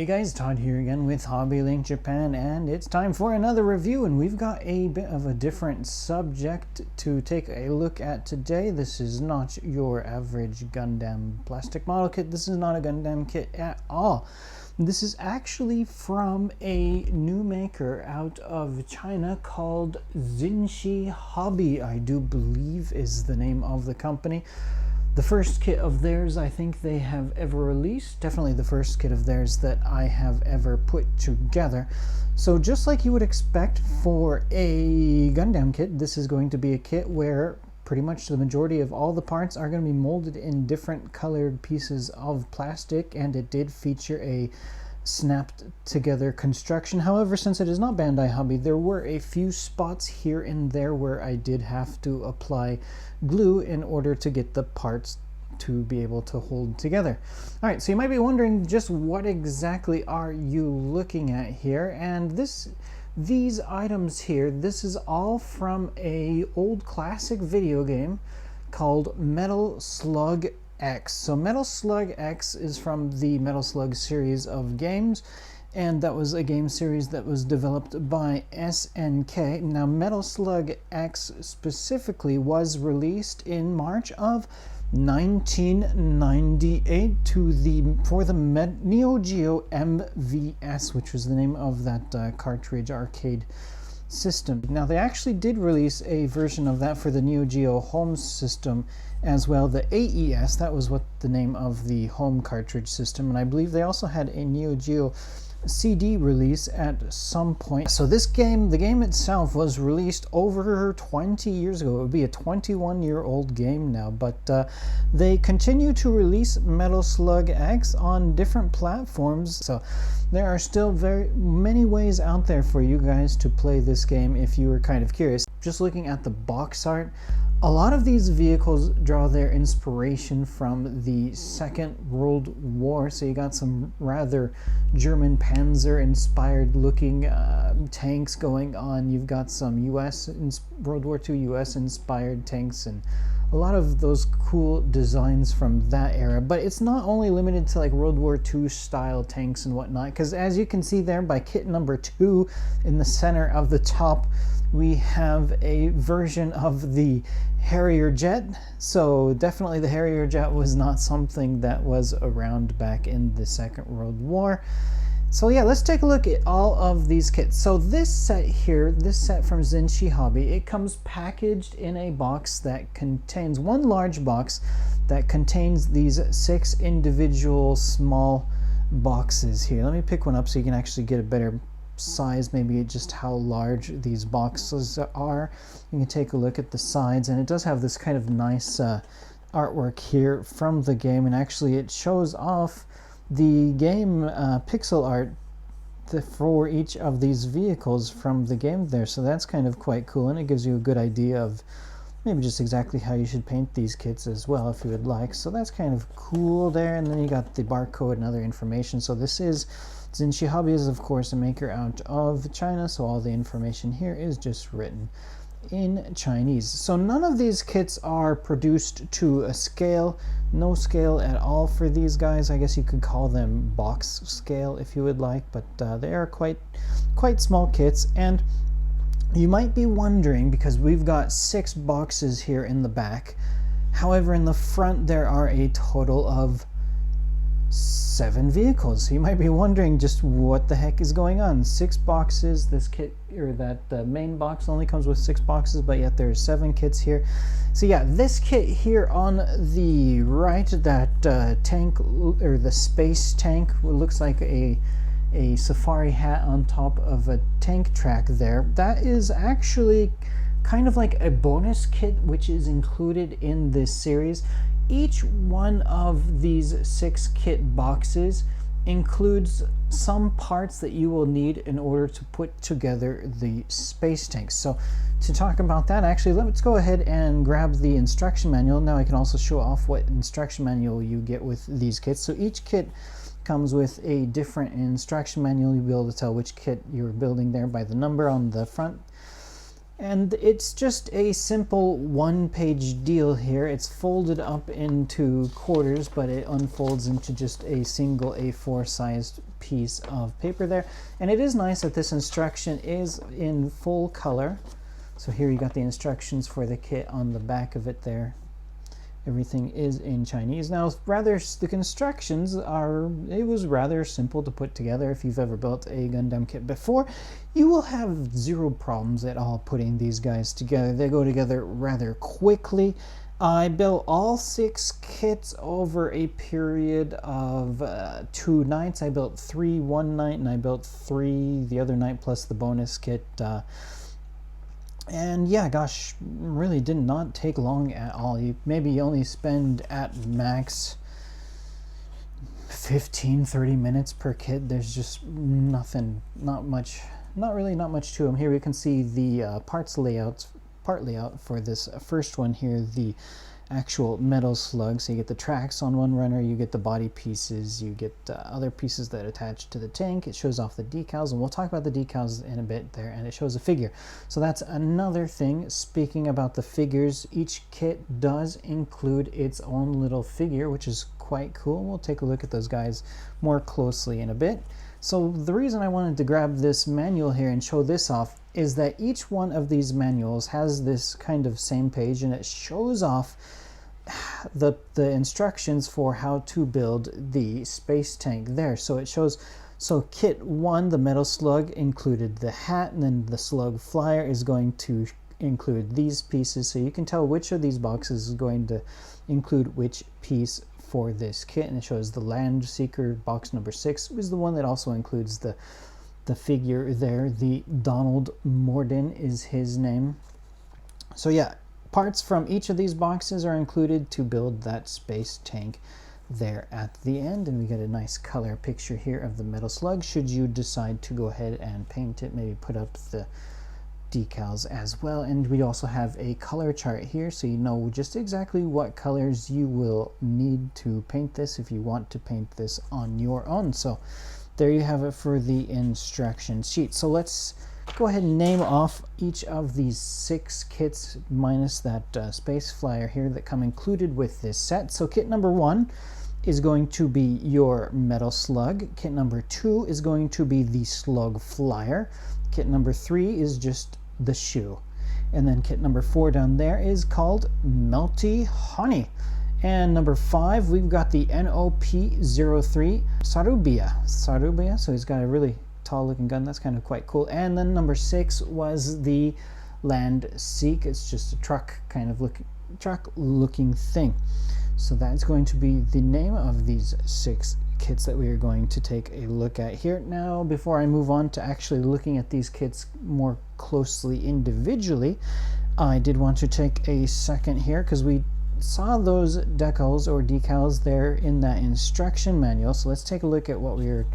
Hey guys, Todd here again with HobbyLink Japan, and it's time for another review, and we've got a bit of a different subject to take a look at today. This is not your average Gundam plastic model kit. This is not a Gundam kit at all. This is actually from a new maker out of China called Xinshi Hobby, I do believe is the name of the company. The first kit of theirs I think they have ever released, definitely the first kit of theirs that I have ever put together. So just like you would expect for a Gundam kit, this is going to be a kit where pretty much the majority of all the parts are going to be molded in different colored pieces of plastic, and it did feature a snapped together construction. However, since it is not Bandai Hobby, there were a few spots here and there where I did have to apply glue in order to get the parts to be able to hold together. All right, so you might be wondering just what exactly are you looking at here, and these items here, this is all from a old classic video game called Metal Slug X. So Metal Slug X is from the Metal Slug series of games, and that was a game series that was developed by SNK. Now Metal Slug X specifically was released in March of 1998 for the Neo Geo MVS, which was the name of that cartridge arcade system. Now they actually did release a version of that for the Neo Geo home system as well, the AES. That was what the name of the home cartridge system, and I believe they also had a Neo Geo CD release at some point. So this game, the game itself, was released over 20 years ago. It would be a 21-year-old game now, but they continue to release Metal Slug X on different platforms. So there are still very many ways out there for you guys to play this game if you were kind of curious. Just looking at the box art, a lot of these vehicles draw their inspiration from the Second World War. So you got some rather German Panzer inspired looking tanks going on. You've got some World War II US inspired tanks, and a lot of those cool designs from that era. But it's not only limited to like World War II style tanks and whatnot, because as you can see there by kit number 2 in the center of the top, we have a version of the Harrier jet. So definitely the Harrier jet was not something that was around back in the Second World War. So yeah, let's take a look at all of these kits. So this set here, this set from Xinshi Hobby, it comes packaged in a box that contains one large box that contains these 6 individual small boxes here. Let me pick one up so you can actually get a better size, maybe just how large these boxes are. You can take a look at the sides, and it does have this kind of nice artwork here from the game, and actually it shows off the game pixel art for each of these vehicles from the game there. So that's kind of quite cool, and it gives you a good idea of maybe just exactly how you should paint these kits as well if you would like. So that's kind of cool there, and then you got the barcode and other information. So this is Xinshi Hobby, is of course a maker out of China, so all the information here is just written in Chinese. So none of these kits are produced to a scale, no scale at all for these guys. I guess you could call them box scale if you would like, but they are quite small kits. And you might be wondering, because we've got 6 boxes here in the back, however in the front there are a total of 7 vehicles. So you might be wondering just what the heck is going on. 6 boxes. This kit, or that main box, only comes with 6 boxes, but yet there are 7 kits here. So yeah, this kit here on the right, that tank, or the space tank, looks like a safari hat on top of a tank track there. That is actually kind of like a bonus kit which is included in this series. Each one of these 6 kit boxes includes some parts that you will need in order to put together the space tanks. So to talk about that, actually, let's go ahead and grab the instruction manual. Now I can also show off what instruction manual you get with these kits. So each kit comes with a different instruction manual. You'll be able to tell which kit you're building there by the number on the front And it's just a simple one-page deal here. It's folded up into quarters, but it unfolds into just a single A4 sized piece of paper there. And it is nice that this instruction is in full color. So here you got the instructions for the kit on the back of it there. Everything is in Chinese. Now, the constructions it was rather simple to put together. If you've ever built a Gundam kit before, you will have zero problems at all putting these guys together. They go together rather quickly. I built all 6 kits over a period of 2 nights. I built 3 one night, and I built 3 the other night, plus the bonus kit. And yeah, gosh, really did not take long at all. You maybe only spend at max 15-30 minutes per kit. There's just not much to them. Here we can see the part layout for this first one here, the actual Metal Slug. So you get the tracks on one runner, you get the body pieces, you get other pieces that attach to the tank. It shows off the decals, and we'll talk about the decals in a bit there, and it shows a figure. So that's another thing. Speaking about the figures, each kit does include its own little figure, which is quite cool. We'll take a look at those guys more closely in a bit. So the reason I wanted to grab this manual here and show this off is that each one of these manuals has this kind of same page, and it shows off the instructions for how to build the space tank there. So it shows, so kit 1, the Metal Slug, included the hat, and then the Slug Flyer is going to include these pieces, so you can tell which of these boxes is going to include which piece for this kit. And it shows the Land Seeker box number 6 is the one that also includes the figure there. The Donald Morden is his name. So yeah, parts from each of these boxes are included to build that space tank there at the end. And we get a nice color picture here of the Metal Slug, should you decide to go ahead and paint it, maybe put up the decals as well. And we also have a color chart here, so you know just exactly what colors you will need to paint this if you want to paint this on your own. So there you have it for the instruction sheet. So let's go ahead and name off each of these 6 kits minus that space flyer here that come included with this set. So kit number 1 is going to be your Metal Slug. Kit number 2 is going to be the Slug Flyer. Kit number 3 is just the shoe. And then kit number 4 down there is called Melty Honey. And number 5, we've got the NOP-03 Sarubia. So he's got a really tall looking gun. That's kind of quite cool. And then number 6 was the Land Seek. It's just a truck looking thing. So that's going to be the name of these 6 kits that we are going to take a look at here. Now, before I move on to actually looking at these kits more closely individually, I did want to take a second here because we saw those decals there in that instruction manual. So let's take a look at what we're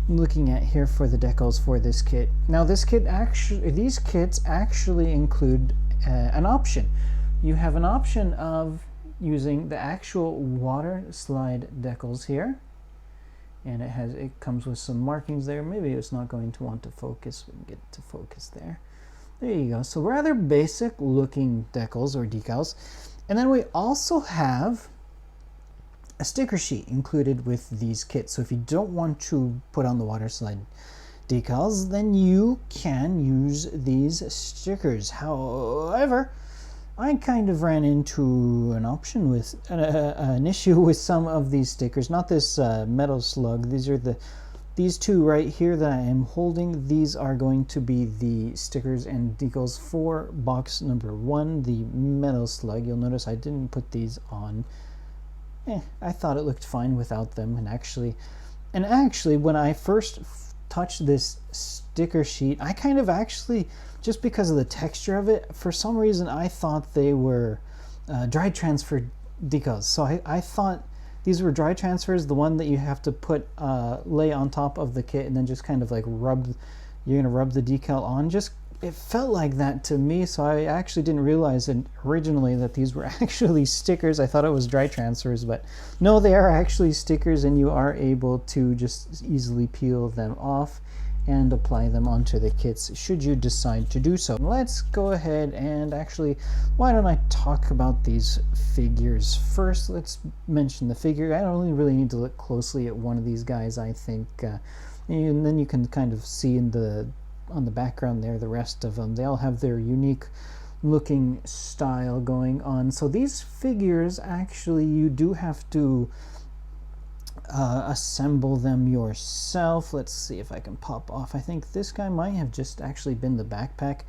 looking at here for the decals for this kit. Now these kits actually include an option. You have an option of using the actual water slide decals here, and it comes with some markings there. Maybe it's not going to want to focus. We can get it to focus there. There you go. So rather basic looking decals or decals. And then we also have a sticker sheet included with these kits. So if you don't want to put on the water slide decals, then you can use these stickers. However, I kind of ran into an option with an issue with some of these stickers. Not this Metal Slug. These 2 right here that I am holding. These are going to be the stickers and decals for box number 1, the Metal Slug. You'll notice I didn't put these on. I thought it looked fine without them. And actually, when I first touched this sticker sheet, I kind of actually, just because of the texture of it, for some reason I thought they were dry transfer decals. So I thought these were dry transfers, the one that you have to put lay on top of the kit and then just kind of like you're gonna rub the decal on. Just it felt like that to me, so I actually didn't realize originally that these were actually stickers. I thought it was dry transfers, but no, they are actually stickers, and you are able to just easily peel them off and apply them onto the kits should you decide to do so. Let's go ahead and actually, why don't I talk about these figures first? Let's mention the figure. I only really need to look closely at one of these guys, I think, and then you can kind of see on the background there the rest of them. They all have their unique looking style going on. So these figures, actually, you do have to assemble them yourself. Let's see if I can pop off. I think this guy might have just actually been the backpack.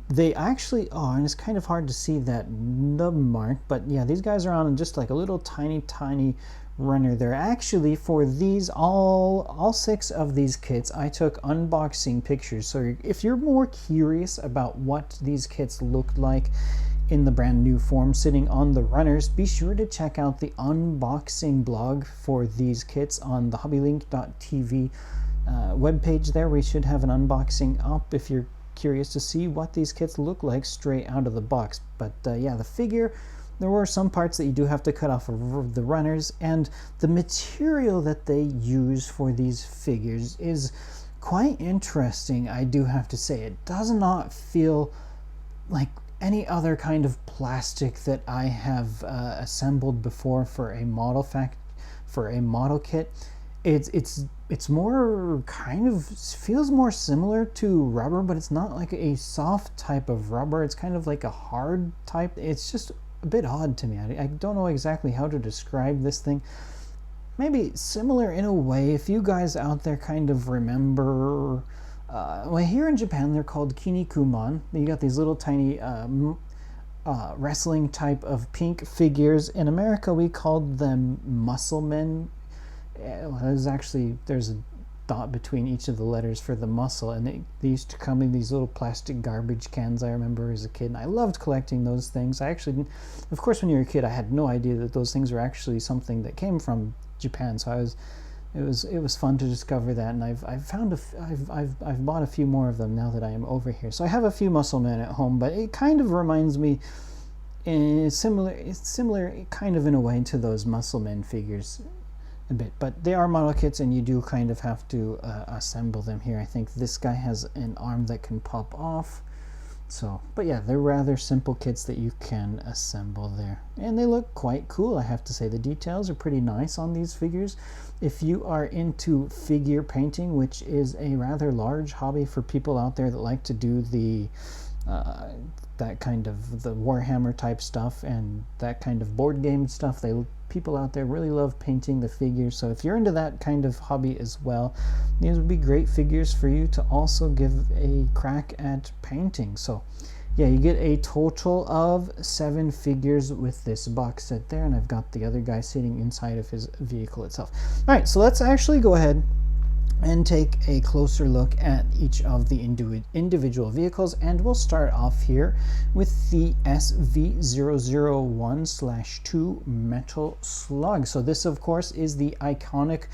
They actually are, and it's kind of hard to see that nub mark, but yeah, these guys are on just like a little tiny runner there. Actually, for these, all 6 of these kits, I took unboxing pictures. So if you're more curious about what these kits look like in the brand new form sitting on the runners, be sure to check out the unboxing blog for these kits on the hobbylink.tv webpage there. We should have an unboxing up if you're curious to see what these kits look like straight out of the box. But yeah, the figure, there were some parts that you do have to cut off of the runners, and the material that they use for these figures is quite interesting, I do have to say. It does not feel like any other kind of plastic that I have assembled before for a model kit. It's more kind of feels more similar to rubber, but it's not like a soft type of rubber. It's kind of like a hard type. It's just a bit odd to me. I don't know exactly how to describe this thing. Maybe similar in a way, if you guys out there kind of remember, well, here in Japan they're called Kinnikuman. You got these little tiny wrestling type of pink figures. In America we called them muscle men. Well, there's a dot between each of the letters for the muscle, and they used to come in these little plastic garbage cans. I remember as a kid, and I loved collecting those things. I actually, of course, when you're a kid, I had no idea that those things were actually something that came from Japan. So it was fun to discover that, and I've bought a few more of them now that I am over here. So I have a few muscle men at home, but it kind of reminds me, it's similar kind of in a way to those muscle men figures a bit, but they are model kits and you do kind of have to assemble them here. I think this guy has an arm that can pop off. So, but yeah, they're rather simple kits that you can assemble there, and they look quite cool, I have to say. The details are pretty nice on these figures. If you are into figure painting, which is a rather large hobby for people out there that like to do the that kind of the Warhammer type stuff and that kind of board game stuff, people out there really love painting the figures. So if you're into that kind of hobby as well, these would be great figures for you to also give a crack at painting. So yeah, you get a total of 7 figures with this box set there, and I've got the other guy sitting inside of his vehicle itself. All right, so let's actually go ahead and take a closer look at each of the individual vehicles, and we'll start off here with the SV001/2 Metal Slug. So this, of course, is the iconic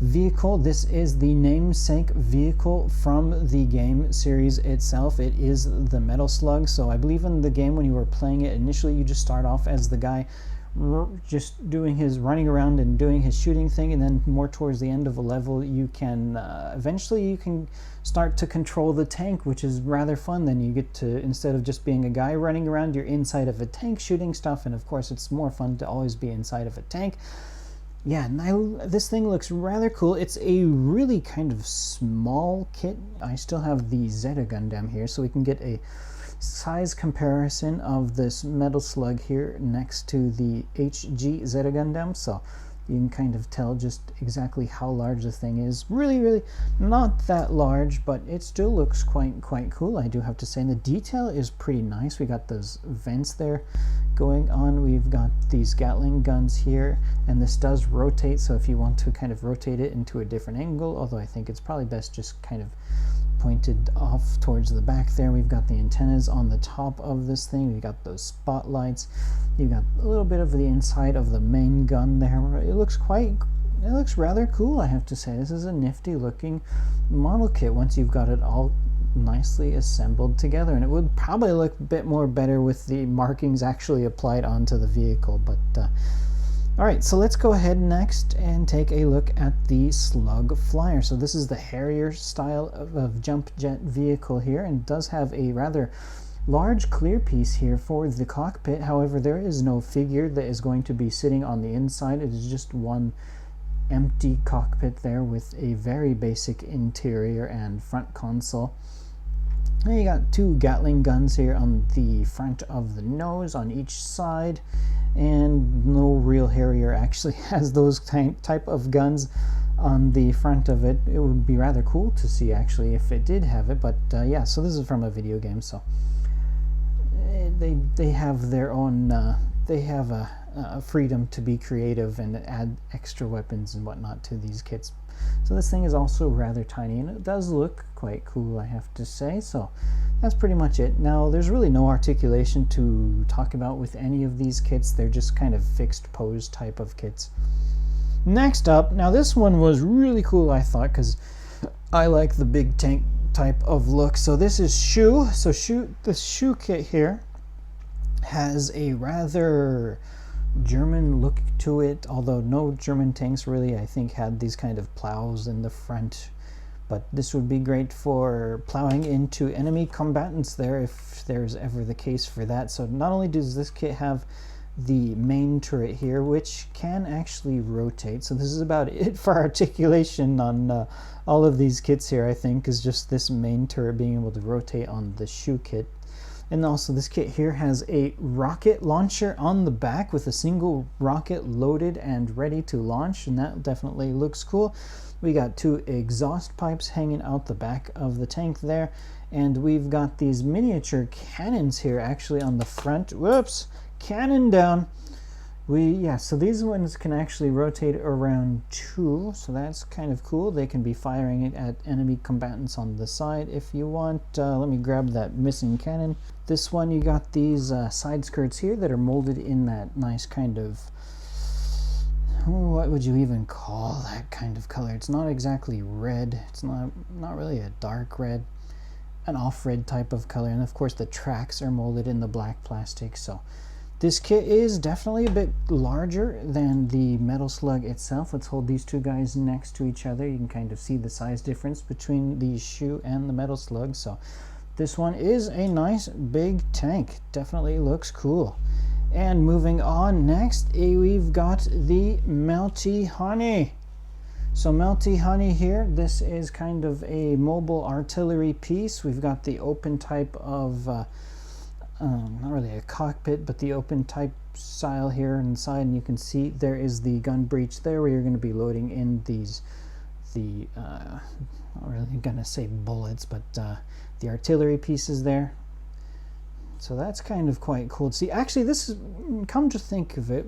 vehicle. This is the namesake vehicle from the game series itself. It is the Metal Slug. So I believe in the game, when you were playing it initially, you just start off as the guy just doing his running around and doing his shooting thing, and then more towards the end of a level you can eventually you can start to control the tank, which is rather fun. Then you get to, instead of just being a guy running around, you're inside of a tank shooting stuff, and of course it's more fun to always be inside of a tank. Yeah, this thing looks rather cool. It's a really kind of small kit. I still have the Zeta Gundam here, so we can get a size comparison of this Metal Slug here next to the HG Zeta Gundam, so you can kind of tell just exactly how large the thing is. Really not that large, but it still looks quite cool, I do have to say. And the detail is pretty nice. We got those vents there going on. We've got these Gatling guns here, and this does rotate, so if you want to kind of rotate it into a different angle, although I think it's probably best just kind of pointed off towards the back there. We've got the antennas on the top of this thing. We've got those spotlights. You've got a little bit of the inside of the main gun there. It looks rather cool, I have to say. This is a nifty looking model kit once you've got it all nicely assembled together, and it would probably look a bit more better with the markings actually applied onto the vehicle, but Alright, so let's go ahead next and take a look at the Slug Flyer. So this is the Harrier style of jump jet vehicle here, and it does have a rather large clear piece here for the cockpit. However, there is no figure that is going to be sitting on the inside. It is just one empty cockpit there with a very basic interior and front console. And you got two Gatling guns here on the front of the nose on each side, and no real Harrier actually has those type of guns on the front of it. It would be rather cool to see actually if it did have it, but yeah, so this is from a video game, so they have their own they have a freedom to be creative and add extra weapons and whatnot to these kits. So this thing is also rather tiny, and it does look quite cool, I have to say. So that's pretty much it. Now, there's really no articulation to talk about with any of these kits. They're just kind of fixed pose type of kits. Next up, now this one was really cool, I thought, because I like the big tank type of look. So this is Shu. So the Shu kit here has a rather German look to it, although no German tanks really, I think, had these kind of plows in the front, but this would be great for plowing into enemy combatants there if there's ever the case for that. So not only does this kit have the main turret here, which can actually rotate, so this is about it for articulation on all of these kits here, I think, is just this main turret being able to rotate on the Shu kit. And also this kit here has a rocket launcher on the back with a single rocket loaded and ready to launch, and that definitely looks cool. We got two exhaust pipes hanging out the back of the tank there, and we've got these miniature cannons here actually on the front. Whoops, cannon down. So these ones can actually rotate around too, so that's kind of cool. They can be firing it at enemy combatants on the side if you want. Let me grab that missing cannon. This one, you got these side skirts here that are molded in that nice kind of, what would you even call that kind of color? It's not exactly red. It's not really a dark red, an off-red type of color. And of course the tracks are molded in the black plastic. So this kit is definitely a bit larger than the Metal Slug itself. Let's hold these two guys next to each other. You can kind of see the size difference between the Shu and the Metal Slug. So this one is a nice big tank. Definitely looks cool. And moving on, next we've got the Melty Honey. So Melty Honey here, this is kind of a mobile artillery piece. We've got the open type of not really a cockpit, but the open type style here inside, and you can see there is the gun breech there where you're going to be loading in not really gonna say bullets, but the artillery pieces there. So that's kind of quite cool to see. Actually, this is, come to think of it,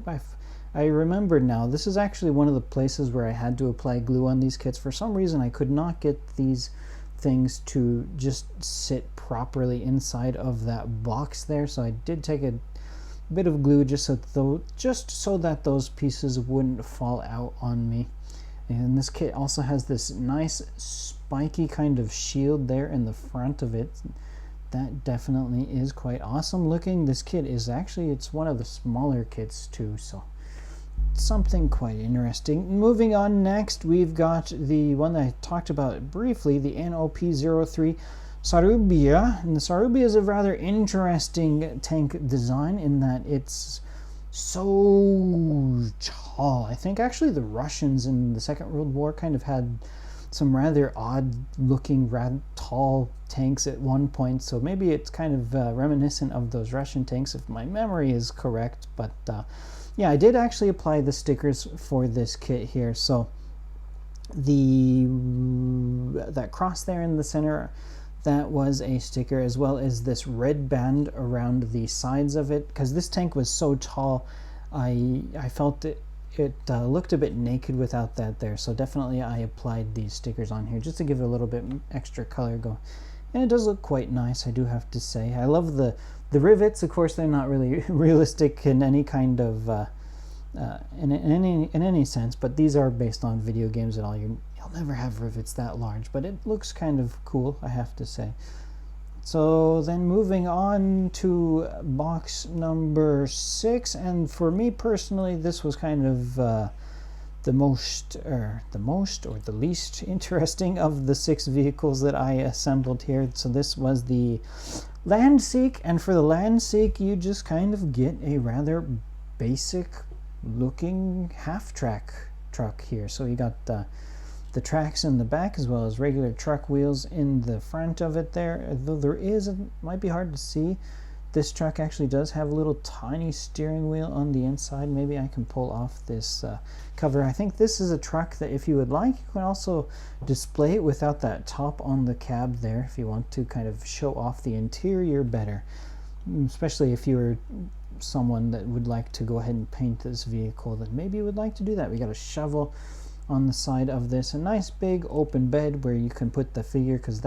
I remember now, this is actually one of the places where I had to apply glue on these kits. For some reason I could not get these things to just sit properly inside of that box there, so I did take a bit of glue just so that those pieces wouldn't fall out on me. And this kit also has this nice spiky kind of shield there in the front of it. That definitely is quite awesome looking. This kit is actually, it's one of the smaller kits too, so something quite interesting. Moving on, next we've got the one that I talked about briefly, the NOP-03 Sarubia. And the Sarubia is a rather interesting tank design in that it's so tall. I think actually the Russians in the Second World War kind of had some rather odd looking tall tanks at one point, so maybe it's kind of reminiscent of those Russian tanks if my memory is correct. But yeah, I did actually apply the stickers for this kit here. So that cross there in the center, that was a sticker, as well as this red band around the sides of it, because this tank was so tall, I felt it looked a bit naked without that there. So definitely I applied these stickers on here just to give it a little bit extra color go. And it does look quite nice, I do have to say. I love the rivets. Of course, they're not really realistic in any kind of in any sense, but these are based on video games and all. You'll never have rivets that large, but it looks kind of cool, I have to say. So then moving on to box number 6, and for me personally, this was kind of the least interesting of the 6 vehicles that I assembled here. So this was the Landseek, and for the Landseek, you just kind of get a rather basic looking half-track truck here. So you got the tracks in the back as well as regular truck wheels in the front of it there. Though there is, it might be hard to see, this truck actually does have a little tiny steering wheel on the inside. Maybe I can pull off this cover. I think this is a truck that if you would like, you can also display it without that top on the cab there if you want to kind of show off the interior better, especially if you're someone that would like to go ahead and paint this vehicle, then maybe you would like to do that. We got a shovel on the side of this, a nice big open bed where you can put the figure, because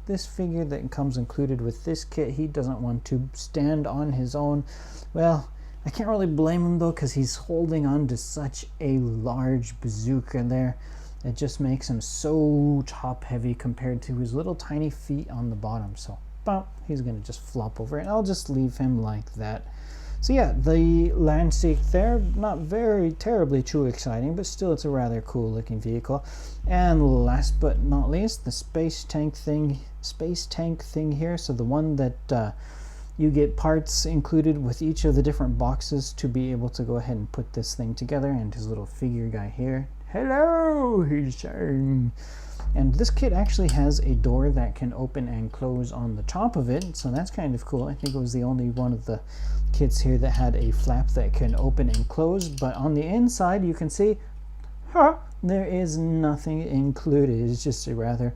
this figure that comes included with this kit, he doesn't want to stand on his own. Well, I can't really blame him though, because he's holding on to such a large bazooka there. It just makes him so top heavy compared to his little tiny feet on the bottom. So he's gonna just flop over, and I'll just leave him like that. So yeah, the Landseek there, not very terribly too exciting, but still it's a rather cool looking vehicle. And last but not least, the space tank thing here. So the one that you get parts included with each of the different boxes to be able to go ahead and put this thing together, and his little figure guy here. Hello, he's saying. And this kit actually has a door that can open and close on the top of it, so that's kind of cool. I think it was the only one of the kits here that had a flap that can open and close, but on the inside you can see, there is nothing included. It's just a rather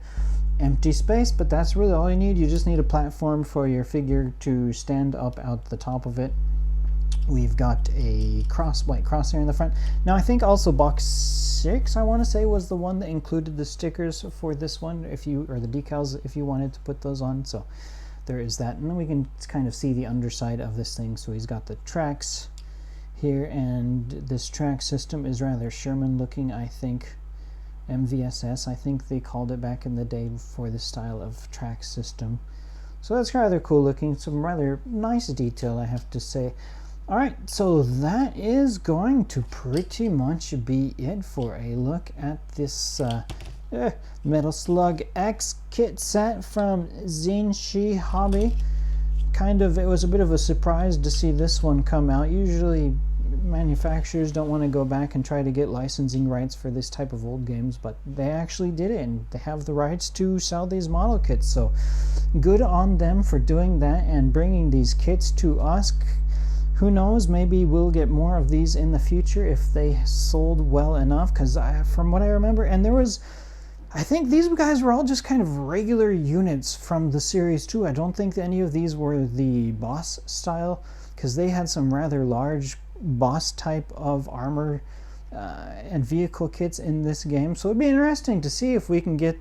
empty space, but that's really all you need. You just need a platform for your figure to stand up out the top of it. We've got a white crosshair in the front. Now I think also box 6, I want to say, was the one that included the stickers for this one, or the decals if you wanted to put those on. So there is that, and then we can kind of see the underside of this thing. So he's got the tracks here, and this track system is rather Sherman looking, I think. MVSS, I think they called it back in the day for this style of track system. So that's rather cool looking, some rather nice detail, I have to say. Alright, so that is going to pretty much be it for a look at this Metal Slug X kit set from Xinshi Hobby. It was a bit of a surprise to see this one come out. Usually manufacturers don't want to go back and try to get licensing rights for this type of old games, but they actually did it, and they have the rights to sell these model kits. So good on them for doing that and bringing these kits to us. Who knows, maybe we'll get more of these in the future if they sold well enough, because from what I remember, and I think these guys were all just kind of regular units from the series too. I don't think any of these were the boss style, because they had some rather large boss type of armor and vehicle kits in this game. So it'd be interesting to see if we can get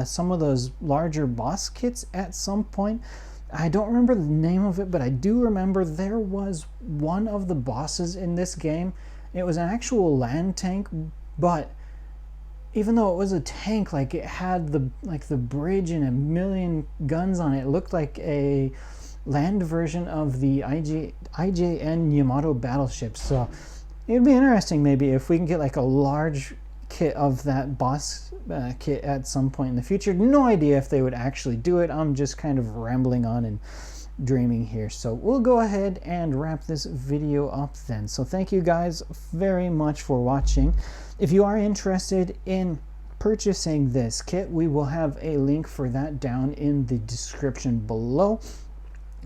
some of those larger boss kits at some point. I don't remember the name of it, but I do remember there was one of the bosses in this game. It was an actual land tank, but even though it was a tank, like it had the bridge and a million guns on it, it looked like a land version of the IJN Yamato battleship. So it'd be interesting maybe if we can get like a large kit of that boss kit at some point in the future. No idea if they would actually do it. I'm just kind of rambling on and dreaming here. So we'll go ahead and wrap this video up then. So thank you guys very much for watching. If you are interested in purchasing this kit, we will have a link for that down in the description below.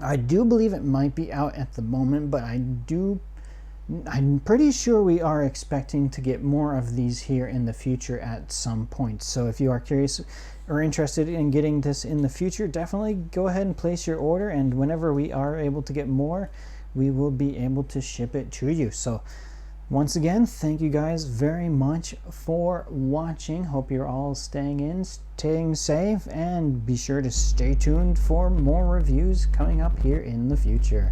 I do believe it might be out at the moment, but I'm pretty sure we are expecting to get more of these here in the future at some point. So if you are curious or interested in getting this in the future, definitely go ahead and place your order, and whenever we are able to get more, we will be able to ship it to you. So once again, thank you guys very much for watching. Hope you're all staying safe, and be sure to stay tuned for more reviews coming up here in the future.